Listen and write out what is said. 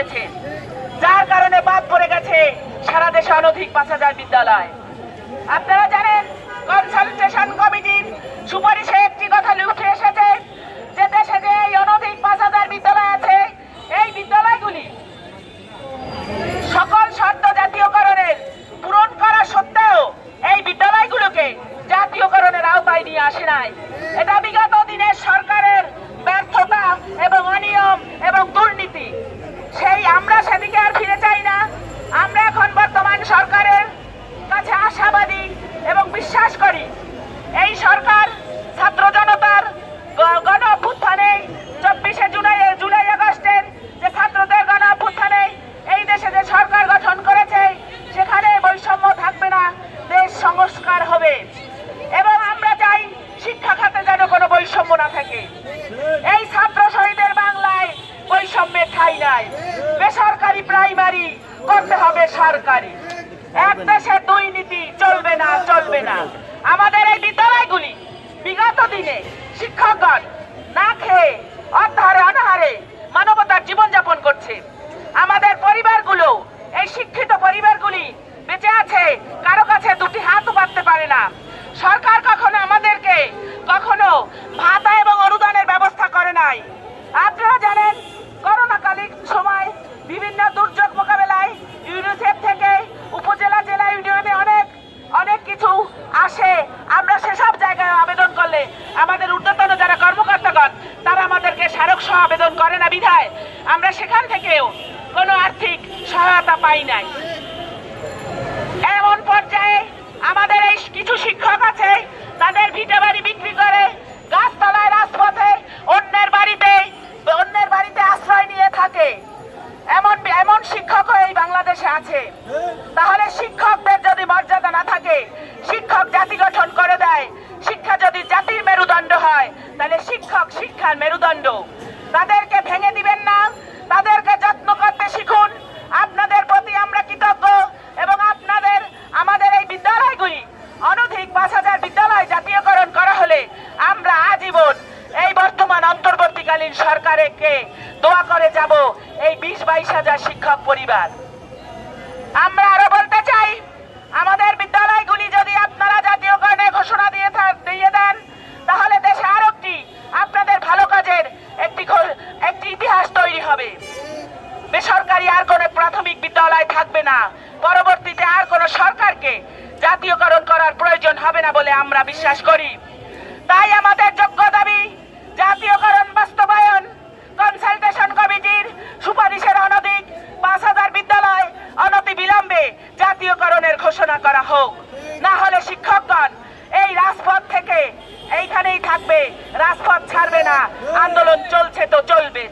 করেছে, যার কারণে বাদ পড়ে গেছে সারা দেশে অনধিক 5,000 বিদ্যালয়। আপনারা জানেন কনসালটেশন কমিটির সুপারিশে একটি কথা উঠে এসেছে যে দেশে যে এই অনধিক 5,000 বিদ্যালয় আছে, এই বিদ্যালয়গুলি সকল শর্ত জাতীয়করণের পূরণ করা সত্ত্বেও এই বিদ্যালয়গুলোকে জাতীয়করণের আওতায় নিয়ে আসে নাই। এটা বিগত দিনের সরকারের ব্যর্থতা এবং অনিয়ম এবং দুর্নীতি। আমরা সেদিকে আর ফিরে চাই না। আমরা এখন বর্তমান সরকারের কাছে আশাবাদী এবং বিশ্বাস করি এই সরকার ছাত্র জনতার গণ অভ্যুত্থানে 24শে জুলাই আগস্টের যে ছাত্রদের গণ অভ্যুত্থানে এই দেশে যে সরকার গঠন করেছে সেখানে বৈষম্য থাকবে না, দেশ সংস্কার হবে। এবং আমরা চাই শিক্ষা খাতে যেন কোনো বৈষম্য না থাকে। এই ছাত্র শহীদের বাংলায় বৈষম্যের ঠাঁই নাই। বেসরকারি প্রাইমারি করতে হবে সরকারি। এক দেশে দুই নীতি চলবে না, চলবে না। আমাদের এই বিদ্যালয়গুলি বিগত দিনে শিক্ষকগণ না খেয়ে অর্ধাহারে অনাহারে মানবতার জীবনযাপন করছে। আমাদের পরিবারগুলো, এই শিক্ষিত পরিবারগুলি বেঁচে আছে, কারো কাছে দুটি হাতও পাততে পারে না। সরকার কখনো আমাদেরকে কখনো ভাতা এবং অনুদানের ব্যবস্থা করে নাই। আপনারা জানেন করোনাকালীন সময় বিভিন্ন দুর্যোগ মোকাবেলায় ইউনিসেফ থেকে উপজেলা জেলা ইউনিয়নে অনেক কিছু আসে। আমরা সেসব জায়গায় আবেদন করলে আমাদের ঊর্ধ্বতন যারা কর্মকর্তাগণ তারা আমাদেরকে স্মারক সহ আবেদন করে না বিধায় আমরা সেখান থেকেও কোনো আর্থিক সহায়তা পাই নাই। এমন পর্যায়ে আমাদের এই কিছু শিক্ষক আছে তাদের ভিটে বাড়ি বিক্রি করে গাছতলায় রাজপথে অন্যের বাড়িতে আশ্রয় নিয়ে থাকে। এমন শিক্ষকও এই বাংলাদেশে আছে। তাহলে শিক্ষকদের যদি মর্যাদা না থাকে, শিক্ষক জাতি গঠন করে দেয়, শিক্ষা যদি জাতির মেরুদণ্ড হয়, তাহলে শিক্ষক শিক্ষার মেরুদণ্ড। তাদেরকে ভেঙে দিবেন না, তাদেরকে যত্ন করতে শিখুন। আপনাদের প্রতি আমরা কৃতজ্ঞ এবং আমাদের এই বিদ্যালয়গুলি অনধিক 5,000 বিদ্যালয় জাতীয়করণ করা হলে আমরা আজীবন এই বর্তমান অন্তর্বর্তীকালীন সরকারকে দোয়া করে যাব এই 20-22,000 শিক্ষক পরিবার। আমরা আরো বলতে চাই আমাদের বিদ্যালয়গুলি যদি আপনারা জাতীয়করণের ঘোষণা দিয়ে দেন তাহলে দেশে আরো আপনাদের ভালো কাজের একটি ইতিহাস তৈরি হবে। বেসরকারি আর কোনো প্রাথমিক বিদ্যালয় থাকবে না। পরবর্তীতে আর কোনো সরকারকে জাতীয়করণ করার প্রয়োজন হবে না বলে আমরা বিশ্বাস করি। তাই আমাদের যোগ্য দাবি জাতীয়করণ বাস্তবায়ন, কনসালটেশন কমিটির সুপারিশের অনধিক 5,000 বিদ্যালয় অনতিবিলম্বে জাতীয়করণের ঘোষণা করা হোক। না হলে শিক্ষকগণ এই রাজপথ থেকে এইখানেই থাকবে, রাজপথ ছাড়বে না। আন্দোলন চলছে তো চলবে।